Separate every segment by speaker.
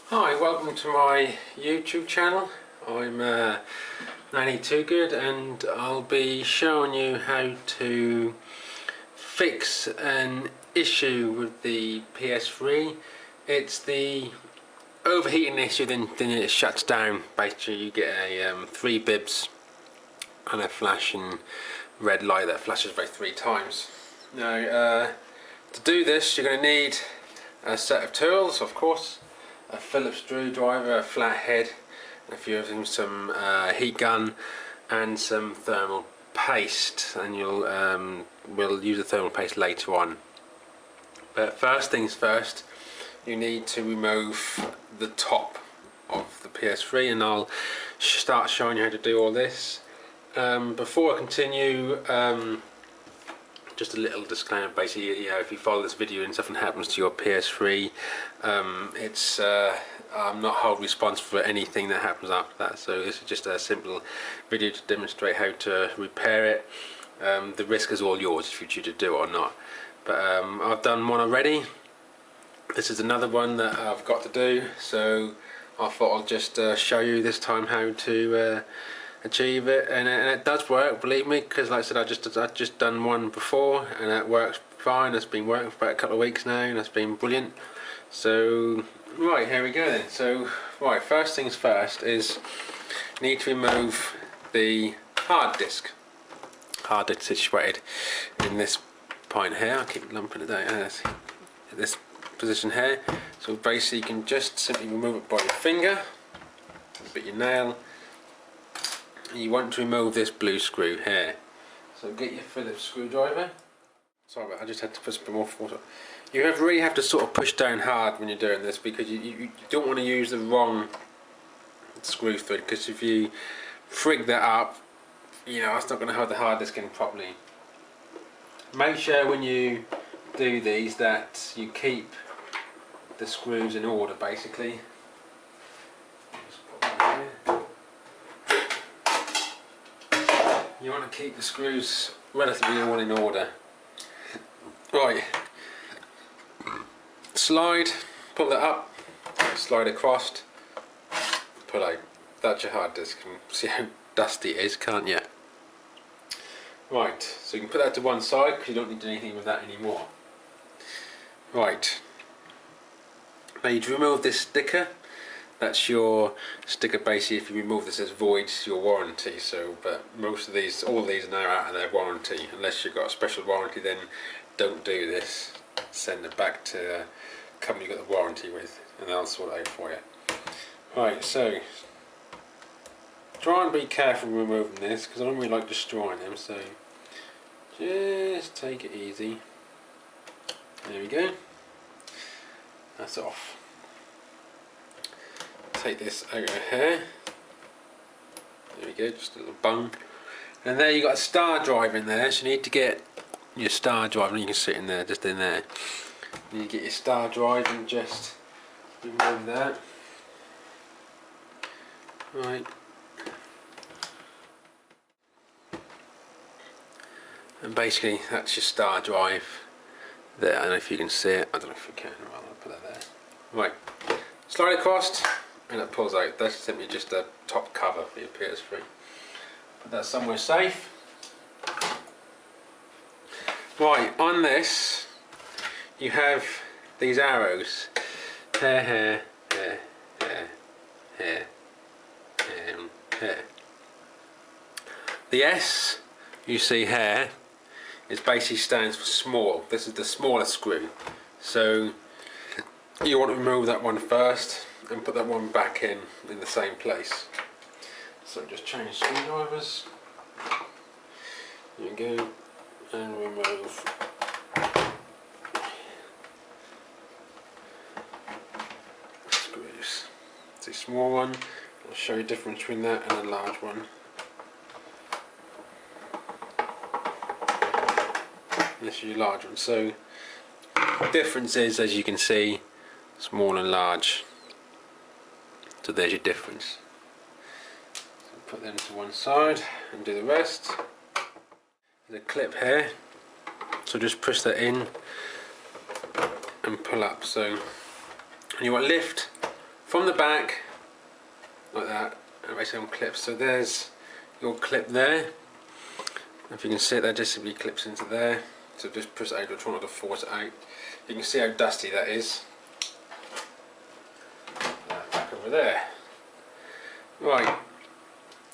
Speaker 1: Hi, welcome to my YouTube channel. I'm 92good and I'll be showing you how to fix an issue with the PS3. It's the overheating issue, then it shuts down. Basically you get a 3 bibs and a flashing red light that flashes by 3 times. Now to do this you're going to need a set of tools, of course. A Phillips screwdriver, a flat head, and a few of them, some heat gun and some thermal paste, and we'll use the thermal paste later on. But first things first, you need to remove the top of the PS3, and I'll start showing you how to do all this. Before I continue, just a little disclaimer. Basically, if you follow this video and something happens to your PS3, I'm not held responsible for anything that happens after that. So this is just a simple video to demonstrate how to repair it. The risk is all yours if you choose to do it or not. But I've done one already. This is another one that I've got to do. So I thought I'll just show you this time how to achieve it, and it does work, believe me, because like I said, I've just done one before and it works fine. It's been working for about a couple of weeks now and it's been brilliant. So right, here we go then. So right, first things first is you need to remove the hard disk. Hard disk situated in this point here. I keep lumping it down. This position here. So basically you can just simply remove it by your finger, bit your nail. You want to remove this blue screw here. So get your Phillips screwdriver. Sorry, but I just had to put a bit more force on. You really have to sort of push down hard when you're doing this, because you don't want to use the wrong screw thread, because if you frig that up, it's not going to hold the hard disk in properly. Make sure when you do these that you keep the screws in order, basically. You want to keep the screws relatively all in order. Right, slide, pull that up, slide across, pull out. That's your hard disk. And see how dusty it is, can't you? Right, so you can put that to one side because you don't need anything with that anymore. Right, now you remove this sticker. That's your sticker. Basically, if you remove this, it voids your warranty. So, but most of these, all of these are now out of their warranty. Unless you've got a special warranty, then don't do this. Send it back to the company you got the warranty with, and they'll sort it out for you. Right, so try and be careful removing this, because I don't really like destroying them. So just take it easy. There we go. That's off. Take this out of here. There we go, just a little bung. And there you got a star drive in there, so you need to get your star drive, and you can sit in there, just in there. You get your star drive and just remove that. Right. And basically that's your star drive there. I don't know if you can see it. I don't know if you can. I'll put that there. Right. Slide across. And it pulls out. That's simply just a top cover for your PS3. Put that somewhere safe. Right, on this you have these arrows. Here, here, here, here, here, here. The S you see here is basically stands for small. This is the smallest screw. So you want to remove that one first and put that one back in the same place. So just change screwdrivers. There you go, and remove screws. It's a small one. I'll show you the difference between that and a large one. This is your large one. So the difference is, as you can see, small and large. So there's your difference. So put them to one side and do the rest. There's a clip here, so just push that in and pull up. So you want to lift from the back, like that, and basically on clips. So there's your clip there. If you can see it, that just simply clips into there. So just push it out, try not to force it out. You can see how dusty that is. Back over there. Right,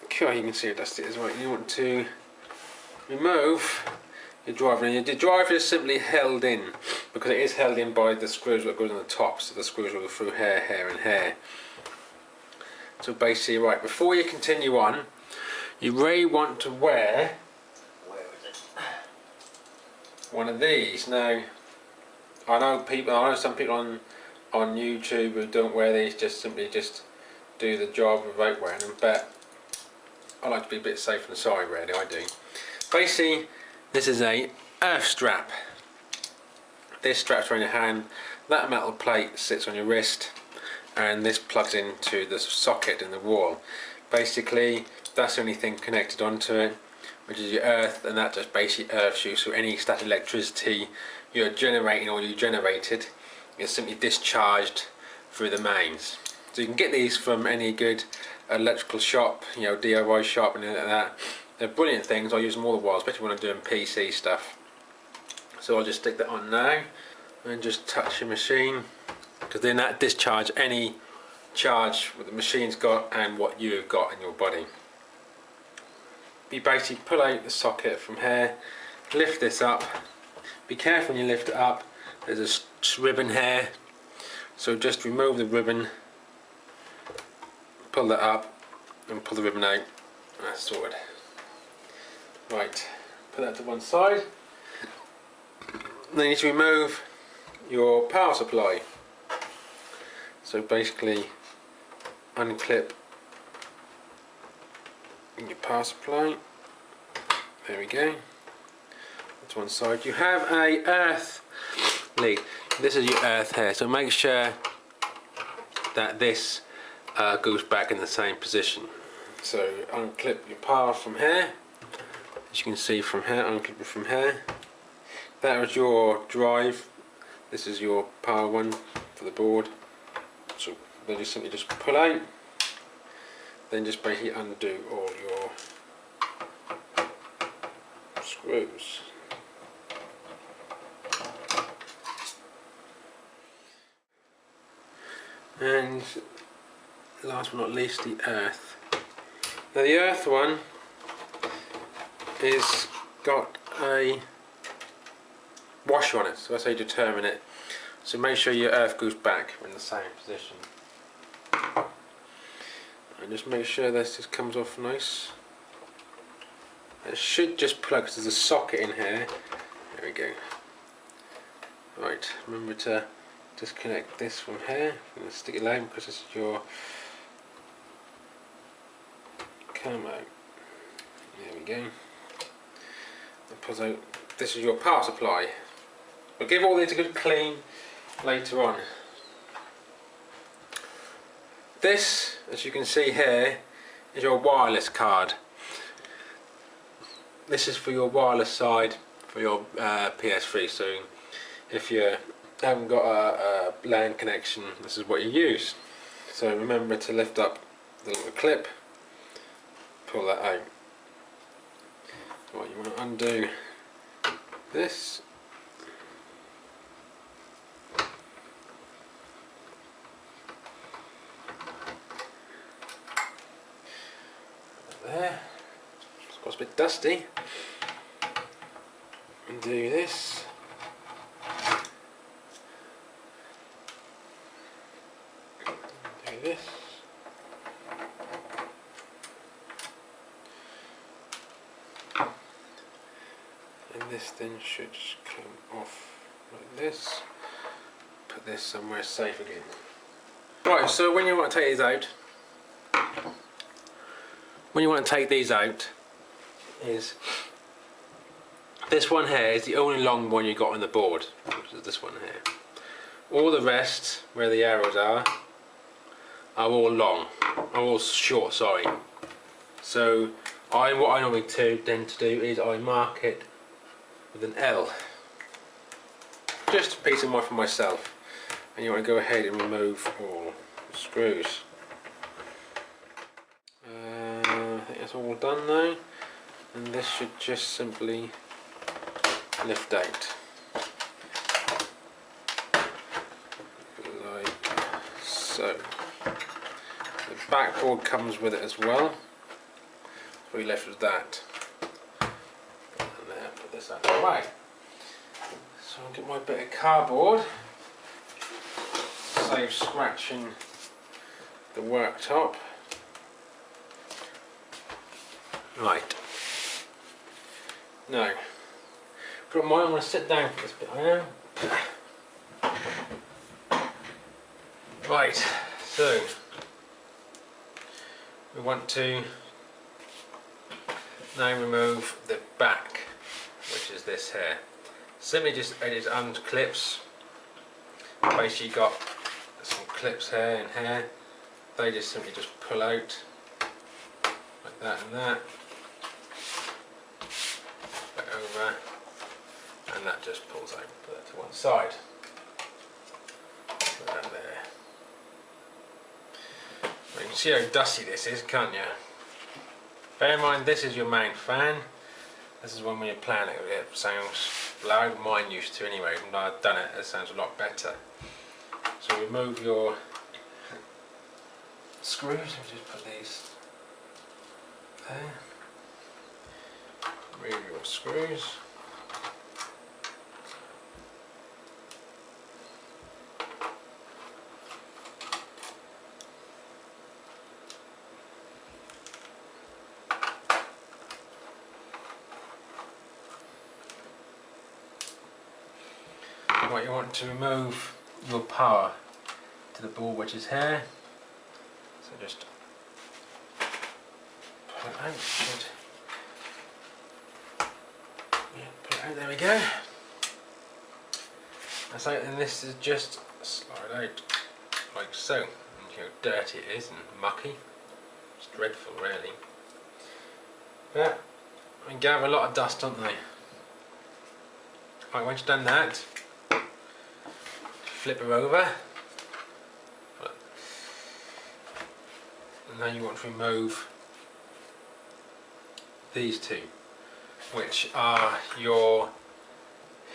Speaker 1: okay, you can see how dusty it is. Right, you want to remove your driver. And the driver is simply held in, because it is held in by the screws that goes on the top. So the screws will go through hair, hair and hair. So basically, right, before you continue on, you really want to wear one of these. Now, I know some people on YouTube who don't wear these, just do the job without wearing them, but I like to be a bit safe on the side, really, I do. Basically, this is a earth strap. This strap's around your hand, that metal plate sits on your wrist, and this plugs into the socket in the wall. Basically, that's the only thing connected onto it, which is your earth, and that just basically earths you. So any static electricity you're generating or you generated is simply discharged through the mains. So you can get these from any good electrical shop, you know, DIY shop and anything like that. They're brilliant things. I use them all the while, especially when I'm doing PC stuff. So I'll just stick that on now and just touch your machine, because then that discharge any charge what the machine's got and what you've got in your body. You basically pull out the socket from here, lift this up. Be careful when you lift it up, there's a ribbon here, so just remove the ribbon, pull that up and pull the ribbon out, and that's sorted. Right, put that to one side. Then you need to remove your power supply. So basically unclip your power supply. There we go. That's one side. You have a earth lead. This is your earth here. So make sure that this goes back in the same position. So unclip your power from here. As you can see from here, unclip it from here. That was your drive. This is your power one for the board. So then you simply just pull out. Then just basically undo all your screws. And last but not least, the earth. Now the earth one is got a washer on it, so that's how you determine it. So make sure your earth goes back in the same position. And just make sure this just comes off nice. It should just plug, because there's a socket in here. There we go. Right, remember to disconnect this from here. I'm going to stick it out because this is your camo. There we go. That pulls out. This is your power supply. We'll give all these a good clean later on. This, as you can see here, is your wireless card. This is for your wireless side for your PS3. So if you haven't got a LAN connection, this is what you use. So remember to lift up the little clip, pull that out. Right, you want to undo this. There, it's got a bit dusty. Undo this. Undo this. And this then should come off like this. Put this somewhere safe again. Right, so when you want to take these out, is this one here is the only long one you got on the board, which is this one here. All the rest, where the arrows are all long, are all short, sorry. So what I normally tend to do is I mark it with an L. Just a piece of mind for myself. And you want to go ahead and remove all screws. I think that's all done now, and this should just simply lift out like so. The backboard comes with it as well, so we left with that. And then put this out of the way. So I'll get my bit of cardboard, save scratching the worktop. Right. Now, got mine. I'm going to sit down for this bit. I am. Right. So we want to now remove the back, which is this here. Simply just it unclips. Basically, you got some clips here and here. They just simply just pull out like that and that. Back over, and that just pulls out. Put that to one side. Put that there. Well, you can see how dusty this is, can't you? Bear in mind, this is your main fan. This is when you're playing it, it sounds loud. Mine used to anyway. When I've done it, it sounds a lot better. So remove your screws. Let me just put these there. Remove your screws. What you want to remove your power to the board, which is here. So just pull it out. Yeah, pull it out. There we go. So, and this is just slide out like so. And you know how dirty it is and mucky. It's dreadful, really. But they gather a lot of dust, don't they? Right, once you've done that, flip her over, and now you want to remove these two, which are your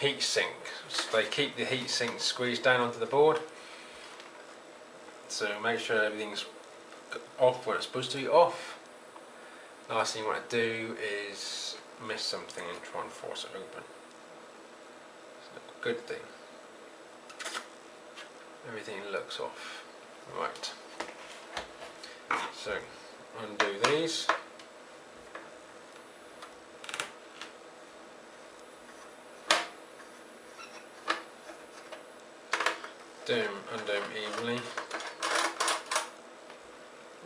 Speaker 1: heat sink. So they keep the heat sink squeezed down onto the board, so make sure everything's off where it's supposed to be off. Last thing you want to do is miss something and try and force it open. It's not a good thing. Everything looks off. Right. So undo these. Undo them evenly.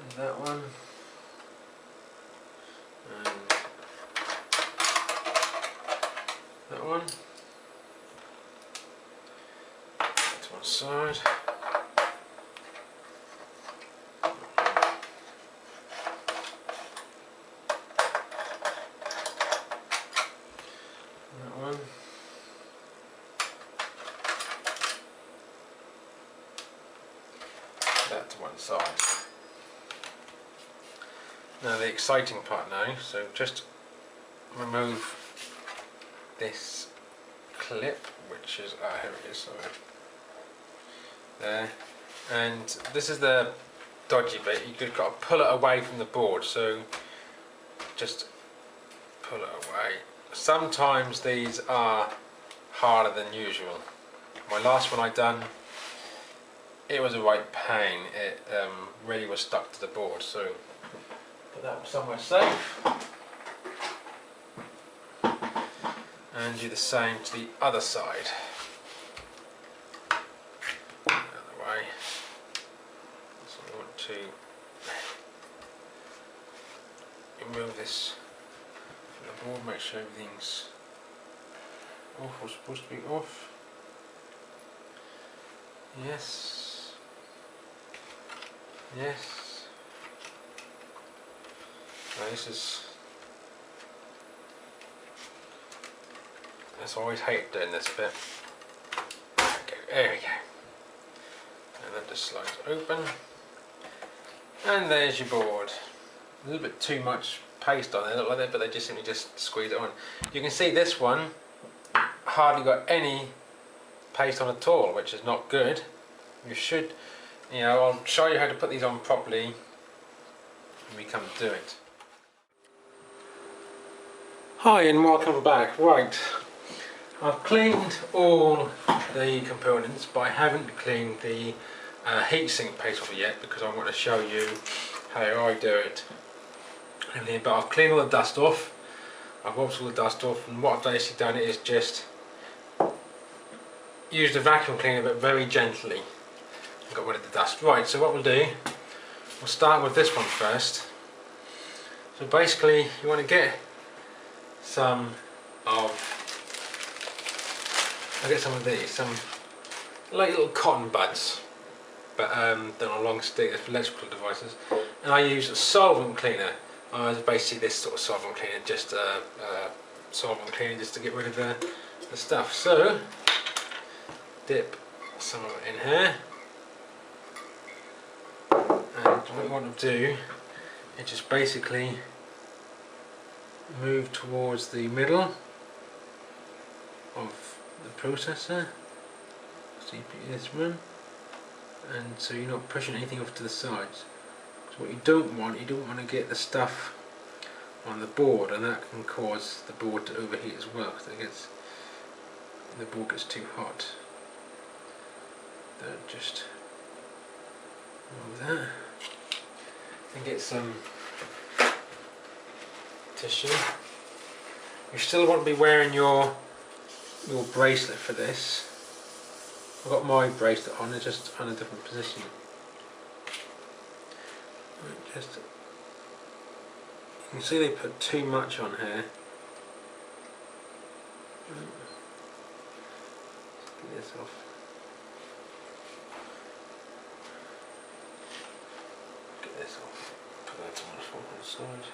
Speaker 1: And that one. And that one. To one side. That one. That to one side. Now the exciting part now, so just remove this clip, which is, here it is, sorry. There, and this is the dodgy bit. You've got to pull it away from the board, so just pull it away. Sometimes these are harder than usual. My last one I done, it was a right pain. It really was stuck to the board, so put that somewhere safe. And do the same to the other side. The other way. So we want to remove this from the board, make sure everything's off what's supposed to be off. Yes. Yes. Now this is, I always hate doing this bit. There we go. And that just slides open. And there's your board. A little bit too much paste on there, look like that, but they just simply just squeeze it on. You can see this one hardly got any paste on at all, which is not good. You should, I'll show you how to put these on properly when we come to do it. Hi and welcome back. Right, I've cleaned all the components, but I haven't cleaned the heatsink paste off yet because I want to show you how I do it. But I've cleaned all the dust off. I've wiped all the dust off, and what I've basically done is just use the vacuum cleaner, but very gently, and got rid of the dust. Right, so what we'll do, we'll start with this one first. So basically, you want to get some of these, some like little cotton buds, but done on a long stick for electrical devices. And I use a solvent cleaner. Basically this sort of solvent cleaner, just solvent cleaner just to get rid of the stuff. So dip some of it in here, and what we want to do is just basically move towards the middle of the processor, CPU this one, and so you're not pushing anything off to the sides. So what you don't want to get the stuff on the board, and that can cause the board to overheat as well, because the board gets too hot. Don't just move that, and get some tissue. You still want to be wearing your bracelet for this. I've got my bracelet on, it's just on a different position. You can see they put too much on here. Get this off. Get this off. Put that on the forward side.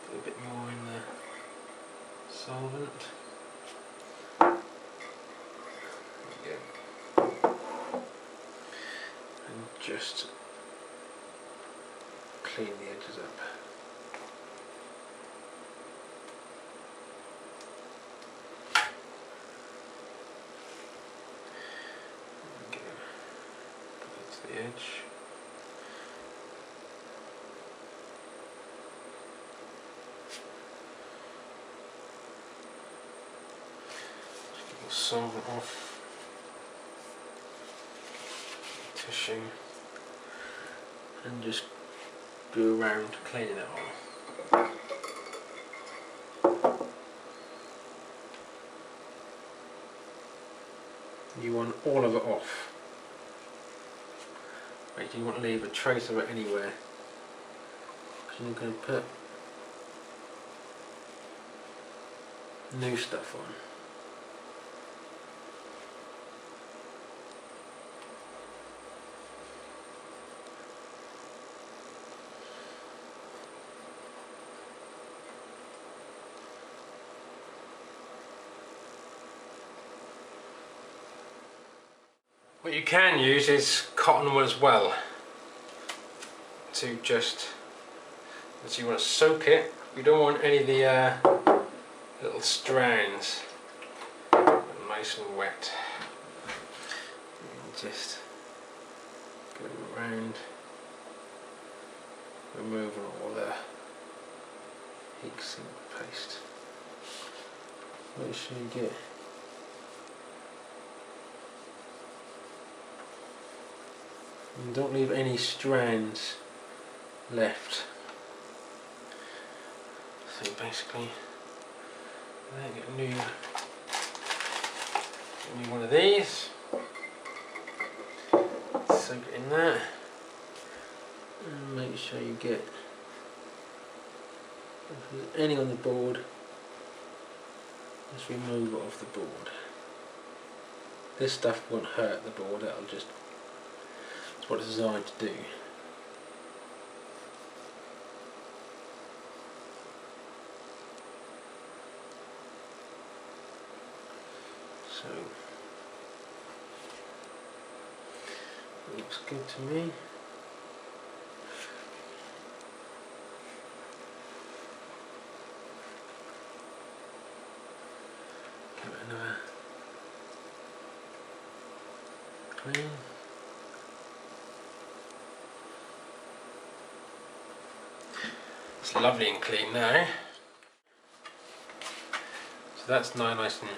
Speaker 1: Put a bit more in the solvent. There we go. And just clean the edges up. There we go. Put it to the edge. Solvent off tissue and just go around cleaning it all. You want all of it off. Right, you want to leave a trace of it anywhere, because you're going to put new stuff on. What you can use is cotton wool as well, to just, so you want to soak it. You don't want any of the little strands nice and wet. And just go around, removing all the heatsink paste. Make sure you get and don't leave any strands left. So basically, I get a new one of these. Soak it in that, and make sure you get, if there's any on the board, just remove it off the board. This stuff won't hurt the board, that'll just, it's what it's designed to do. So looks good to me. Give it another clean. It's lovely and clean now. So that's now nice and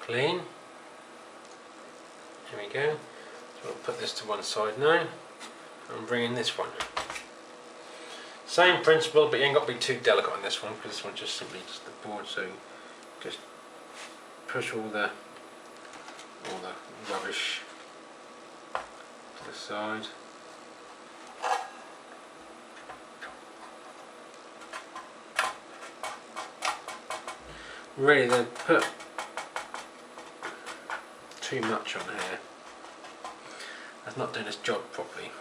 Speaker 1: clean. Here we go. So I'll put this to one side now. I'm bringing this one. Same principle, but you ain't got to be too delicate on this one because this one's just simply just the board. So just push all the rubbish to the side. Really, they put too much on here. That's not doing its job properly.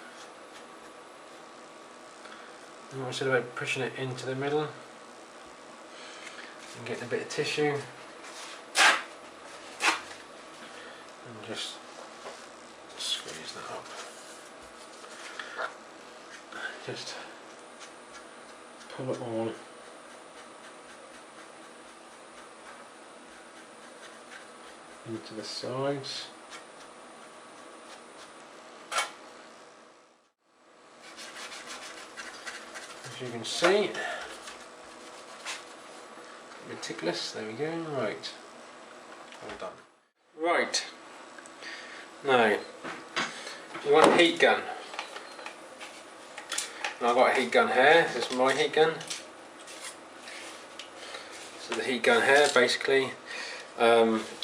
Speaker 1: And what I said about pushing it into the middle and getting a bit of tissue and just squeeze that up. Just pull it all into the sides. As you can see, meticulous, there we go, right, all done. Right, now, you want a heat gun. Now I've got a heat gun here, this is my heat gun. So the heat gun here, basically,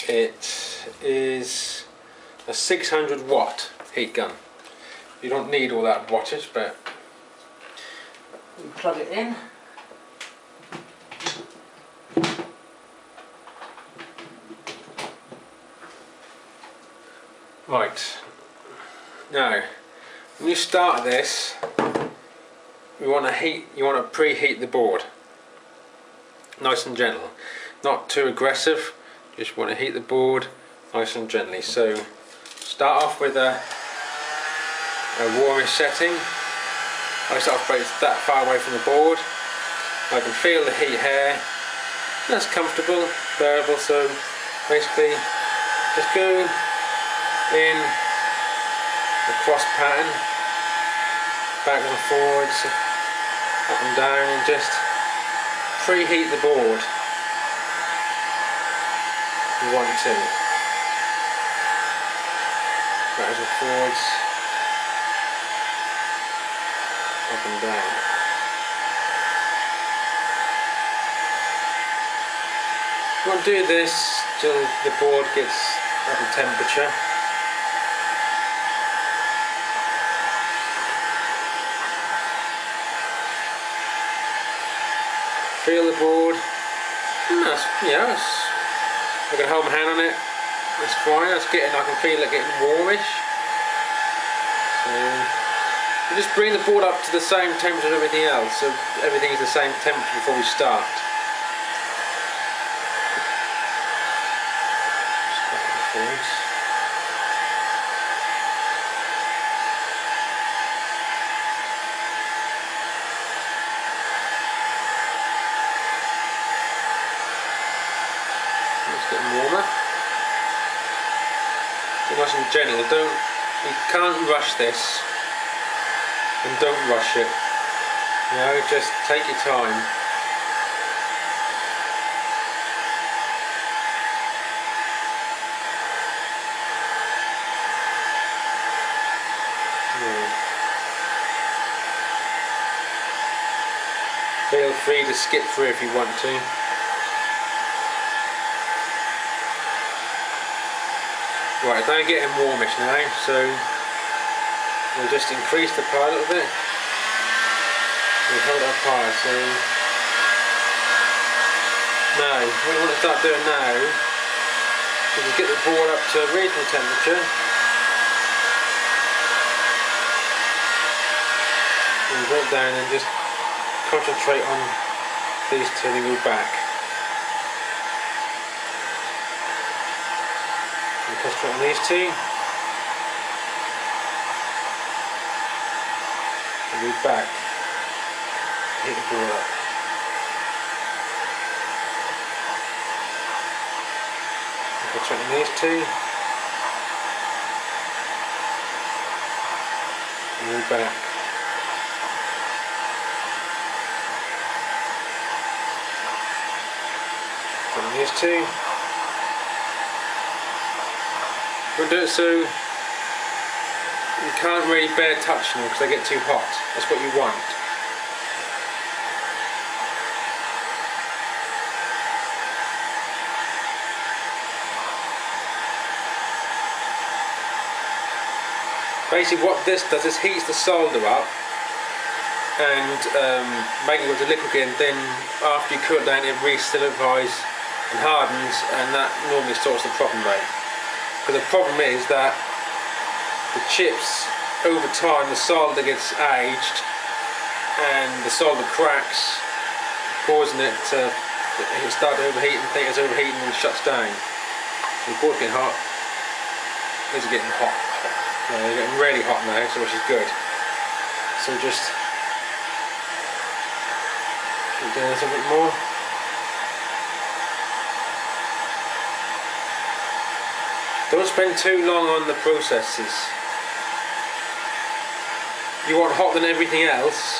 Speaker 1: it is a 600 watt heat gun. You don't need all that wattage, but you plug it in. Right, now when you start this, you want to preheat the board, nice and gentle, not too aggressive. Just want to heat the board nice and gently. So start off with a warmish setting. I start off about that far away from the board. I can feel the heat here. That's comfortable, bearable. So basically, just go in the cross pattern, back and forwards, up and down, and just preheat the board. 1, 2. Backwards and forwards, up and down. You want to do this till the board gets up to temperature. Feel the board. I can hold my hand on it. That's fine. I can feel it getting warmish. So you just bring the board up to the same temperature as everything else, so everything is the same temperature before we start. It's getting warmer. So nice and gentle. You can't rush this, and don't rush it. You know, just take your time. Feel free to skip through if you want to. Right, they're getting warmish now, so we'll just increase the power a little bit. We'll hold up higher, so now, what we want to start doing now is get the board up to a reasonable temperature. And drop down and just concentrate on these turning you back. concentrate on these two. And move back. Hit the ball up. Concentrate on these two. And move back. On these two. We'll do it so you can't really bear touching them because they get too hot. That's what you want. Basically what this does is heats the solder up and make it go to liquid again. Then after you cool it down it re-solidifies and hardens, and that normally sorts the problem out. Because the problem is that the chips, over time, the solder gets aged and the solder cracks, causing it to start to overheat and think it's overheating and shuts down. The board's getting hot. These are getting hot. No, they're getting really hot now, so which is good. So just keep doing this a bit more. Don't spend too long on the processes. You want hot than everything else,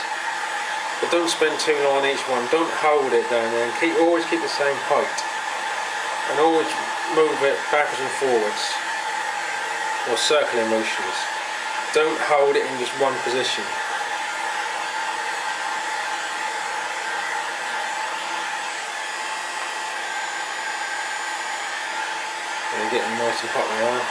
Speaker 1: but don't spend too long on each one. Don't hold it down there, and always keep the same height, and always move it backwards and forwards, or circular motions. Don't hold it in just one position. And getting nice and hot they are.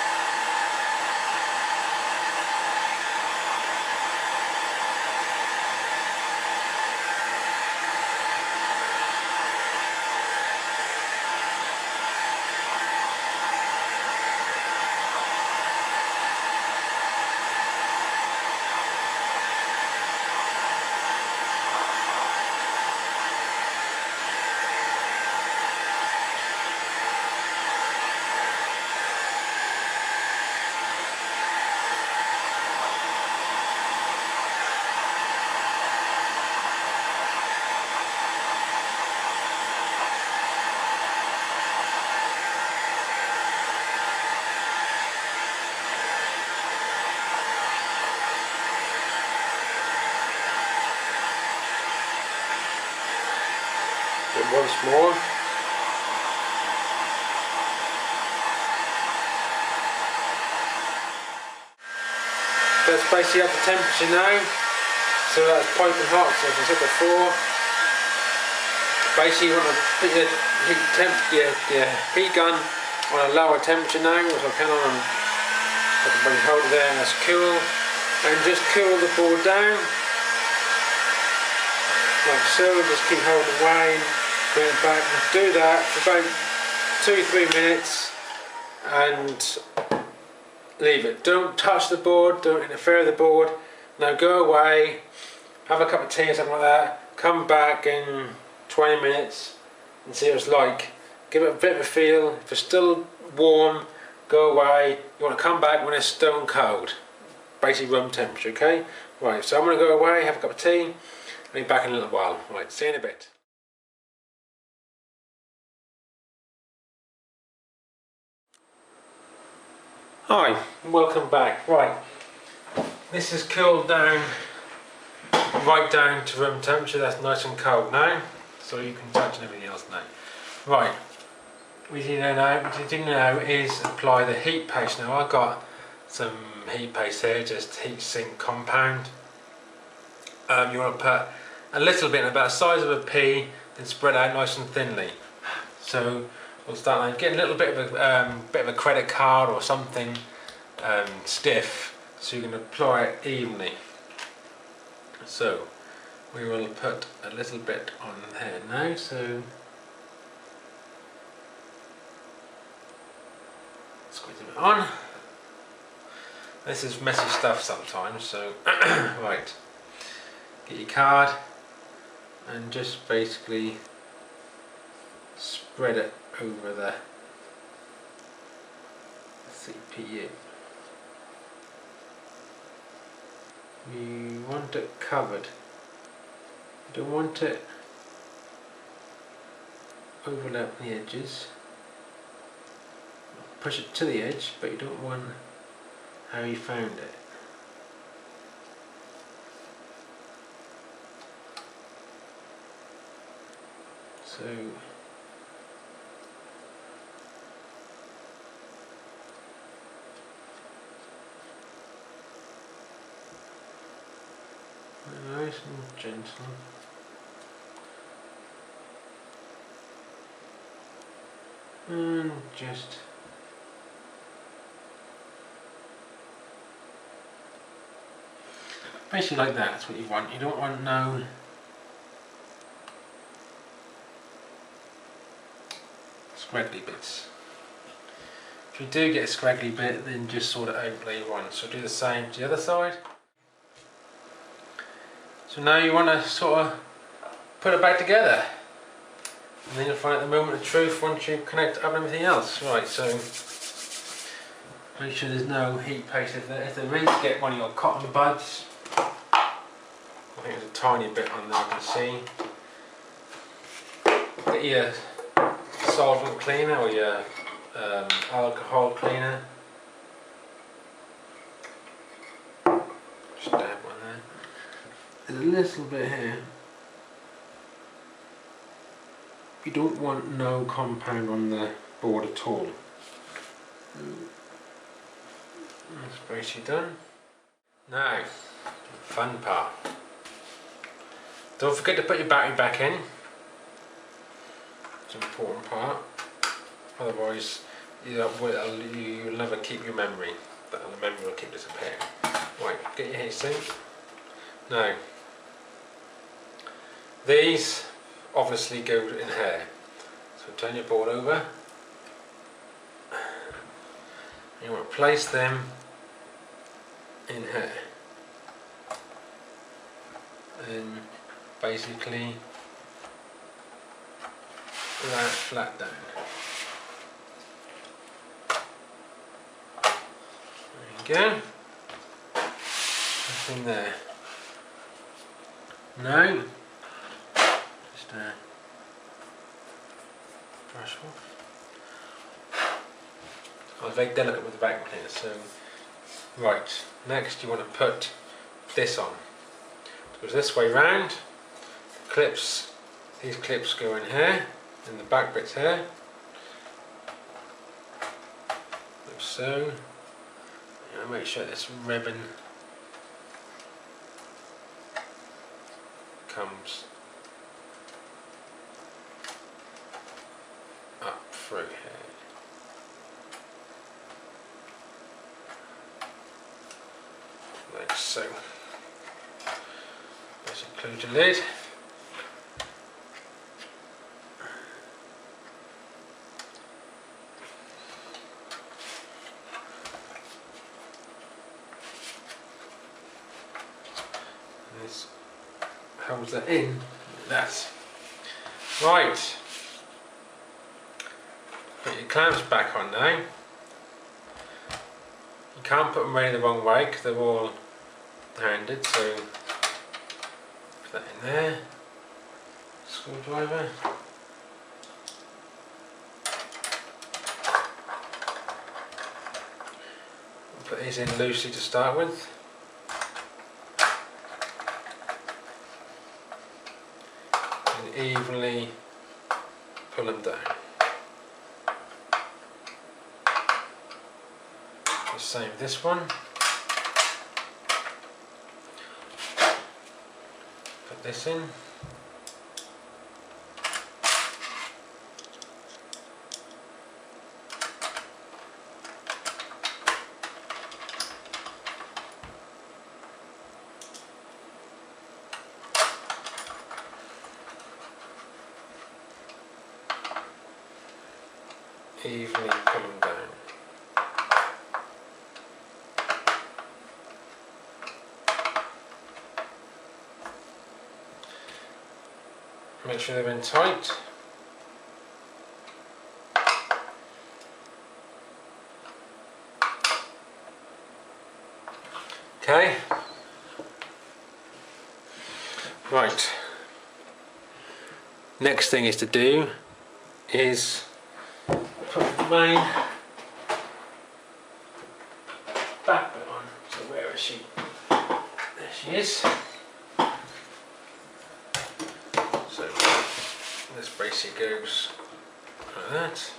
Speaker 1: Once more. That's basically up the temperature now, so that's piping hot, so as I said before. Basically you want to put your heat gun on a lower temperature now, as I can on. I can bring hold it there and that's cool. And just cool the board down. Like so, just keep holding away. Bring it back, do that for about 2-3 minutes and leave it. Don't touch the board, don't interfere with the board. Now go away, have a cup of tea or something like that, come back in 20 minutes and see what it's like. Give it a bit of a feel. If it's still warm, go away. You want to come back when it's stone cold, basically room temperature, okay? Right, so I'm going to go away, have a cup of tea, and be back in a little while. Right, see you in a bit. Hi, welcome back. Right, this is cooled down right down to room temperature. That's nice and cold now, so you can touch and everything else now. Right, what you need now is apply the heat paste. Now I've got some heat paste here, just heat sink compound. You want to put a little bit, about the size of a pea, and spread out nice and thinly. So we'll start now. Get a little bit of a credit card or something stiff, so you can apply it evenly. So we will put a little bit on here now. So squeeze it on. This is messy stuff sometimes, so right. Get your card and just basically spread it over the CPU. You want it covered. You don't want it overlapping the edges. Push it to the edge, but you don't want how you found it. So nice and gentle. And just basically like that. That's what you want. You don't want no scraggly bits. If you do get a scraggly bit, then just sort it out later on. So do the same to the other side. So now you want to sort of put it back together, and then you'll find the moment of truth once you connect up and everything else. Right, so make sure there's no heat paste. If there is, get one of your cotton buds. I think there's a tiny bit on there I can see. Get your solvent cleaner or your alcohol cleaner. Just dab one there. There's a little bit here. You don't want no compound on the board at all. That's basically done. Now, fun part. Don't forget to put your battery back in. It's an important part. Otherwise, you'll never keep your memory. The memory will keep disappearing. Right, get your heatsink. Now, these obviously go in here. So turn your board over. You want to place them in here. And basically lay it flat down. There you go. Nothing there. Now, just brush off. I was very delicate with the vacuum cleaner, so right. Next, you want to put this on. It goes this way round. The clips, these clips go in here, and the back bit's here. Like so. And make sure this ribbon comes up through here. Like so. Let's include the lid. This holds that in. That's right. Put your clamps back on now. You can't put them really the wrong way because they're all handed, so put that in there. Screwdriver. Put these in loosely to start with. And evenly pull them down. The same with this one. Put this in. Evenly pull them down. Make sure they're in tight. Okay. Right. Next thing is to do is put the main back bit on. So where is she? There she is. So this basically goes like that,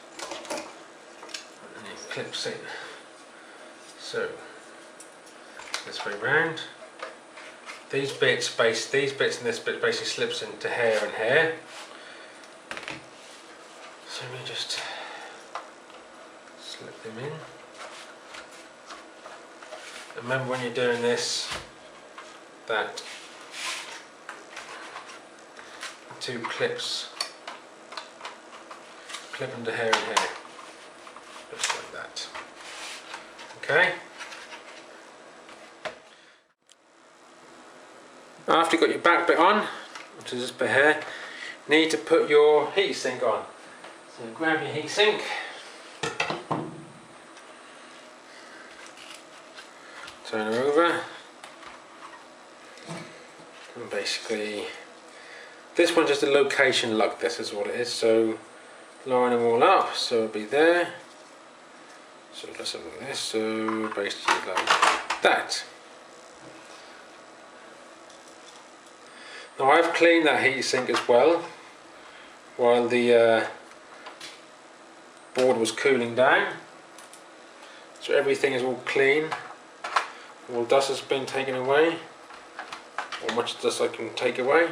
Speaker 1: and it clips in. So this way round. These bits and this bit basically slips into hair and hair. So we just slip them in. Remember when you're doing this that the two clips clip into hair and hair, just like that. Okay. After you've got your back bit on, which is this bit here, you need to put your heatsink on. So grab your heatsink, turn her over, and basically this one's just a location lug, this is what it is. So line them all up, so it'll be there. So let's have a look at this, so basically like that. Now I've cleaned that heatsink as well while the board was cooling down, so everything is all clean, all dust has been taken away, or much dust I can take away.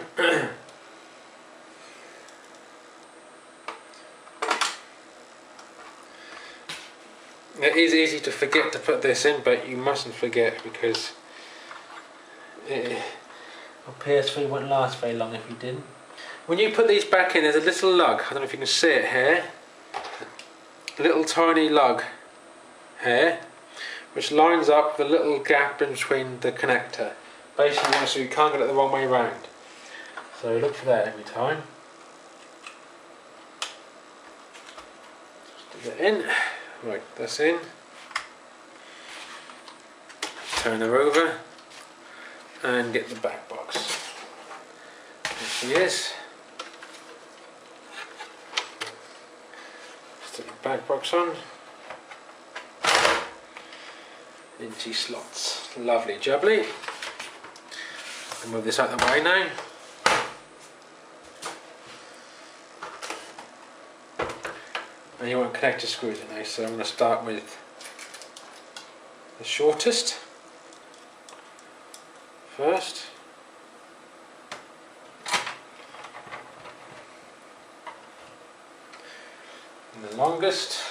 Speaker 1: It is easy to forget to put this in, but you mustn't forget, because our PS3 wouldn't last very long if you didn't. When you put these back in, there's a little lug, I don't know if you can see it here, a little tiny lug here, which lines up the little gap in between the connector. Basically, so you can't get it the wrong way round. So look for that every time. Just stick it in. Right, that's in. Turn her over and get the back box. There she is. Stick the back box on. Into slots. Lovely jubbly. I'll move this out of the way now. And you want connector screws in there, so I'm going to start with the shortest first. And the longest.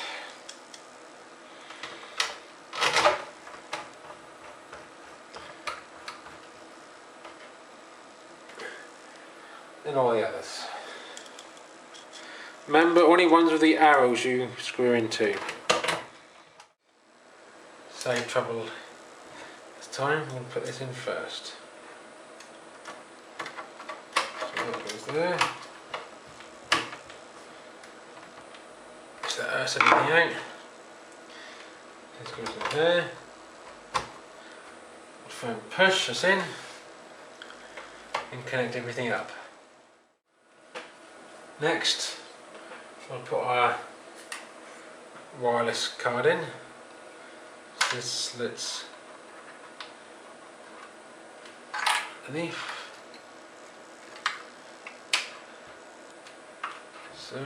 Speaker 1: And all the others. Remember, only ones with the arrows you screw into. Save trouble this time. I'm going to put this in first. So that goes there. Push that earth everything out. This goes in there. Firm push us in and connect everything up. Next, we'll put our wireless card in. So this slits underneath. So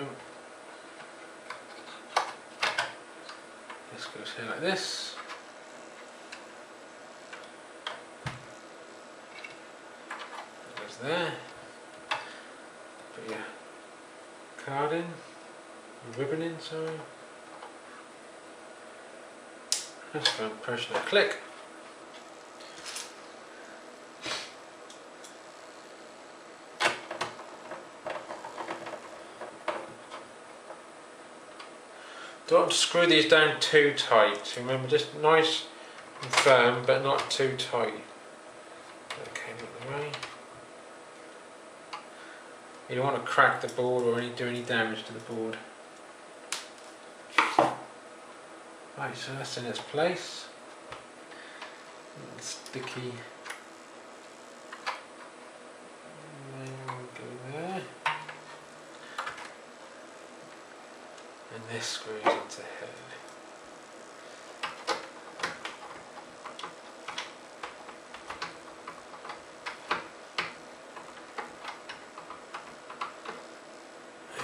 Speaker 1: this goes here like this. That goes there. Put your card in, ribbon in, sorry. Just for push and a click. Don't want to screw these down too tight. Remember, just nice and firm, but not too tight. Okay, out the way. You don't want to crack the board or do any damage to the board. Right, so that's in its place. sticky. And then we'll go there. And this screws into here.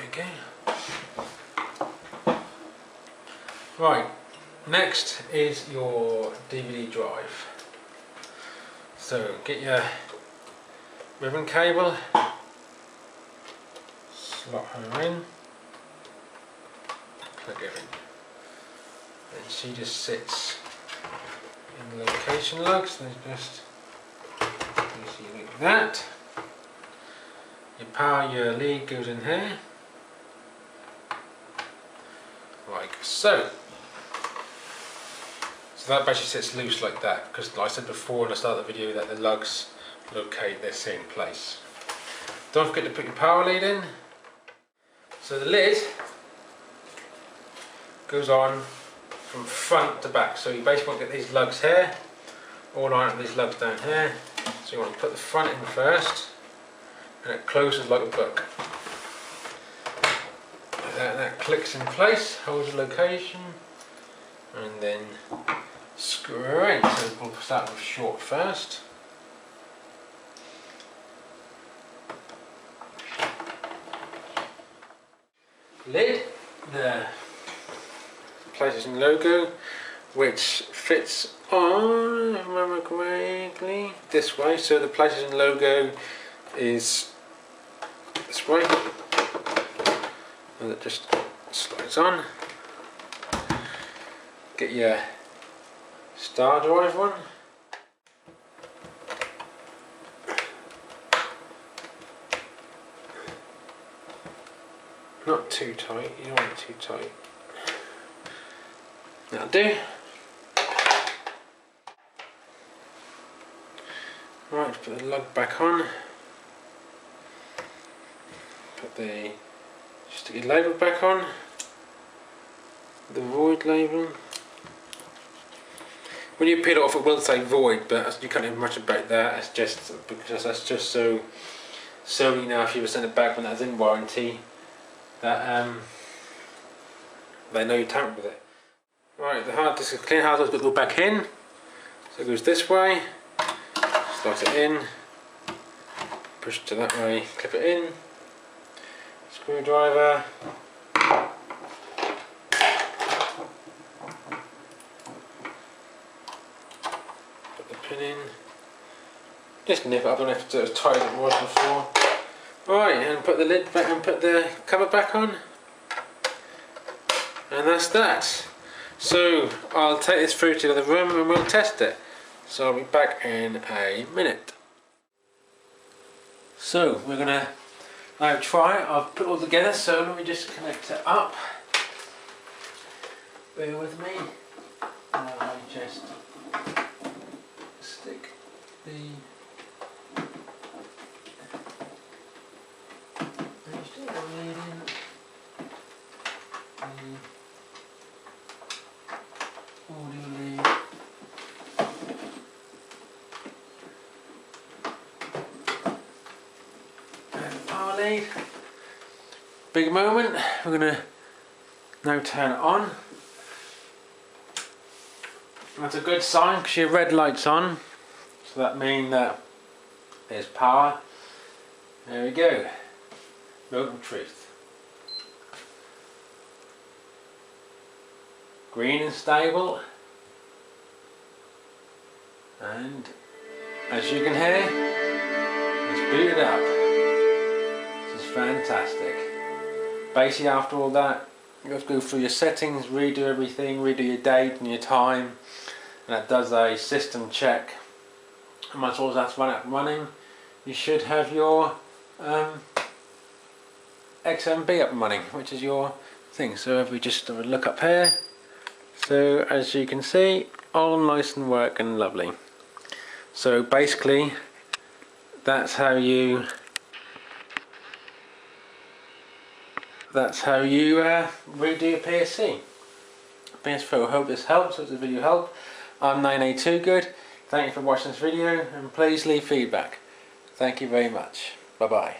Speaker 1: Okay. Right, next is your DVD drive. So get your ribbon cable, slot her in, plug her in. And she just sits in the location lugs. There's just easy like that. Your power, your lead goes in here. Like so. So that basically sits loose like that, because like I said before when I started the video that the lugs locate their same place. Don't forget to put your power lead in. So the lid goes on from front to back. So you basically want to get these lugs here, all line up these lugs down here. So you want to put the front in first, and it closes like a book. That clicks in place, holds the location, and then screw in. So we'll start with short first. Lid, the PlayStation logo, which fits on, if I remember correctly, this way. So the PlayStation logo is this way. And it just slides on. Get your star drive one. Not too tight, you don't want it too tight. That'll do. Right, put the lug back on. Put the stick your label back on, the void label. When you peel it off it will say void, but you can't do much about that. It's just because that's just so you know if you were sent it back when that was in warranty that they know you tampered with it. Right, the hard disk, clean hard disk will go back in. So it goes this way, slot it in, push it to that way, clip it in. Screwdriver, put the pin in, just nip it up, don't have to do it as tight as it was before. Right, and put the lid back and put the cover back on, and that's that. So I'll take this through to the other room and we'll test it. So I'll be back in a minute. So we're gonna now try it. I've put it all together, so let me just connect it up. Bear with me. I just stick the lead in. The audio lead. Lead. Big moment. We're going to now turn it on. That's a good sign because your red light's on, so that means that there's power. There we go. Moment of truth. Green and stable, and as you can hear, it's booted up. Fantastic. Basically after all that you have to go through your settings, redo everything, redo your date and your time, and that does a system check, and once all that's up and running you should have your XMB up and running, which is your thing. So if we just have a look up here, so as you can see all nice and working lovely. So basically that's how you redo your PS3. I hope this helps. Hope this video helped. I'm 982 Good. Thank you for watching this video, and please leave feedback. Thank you very much. Bye bye.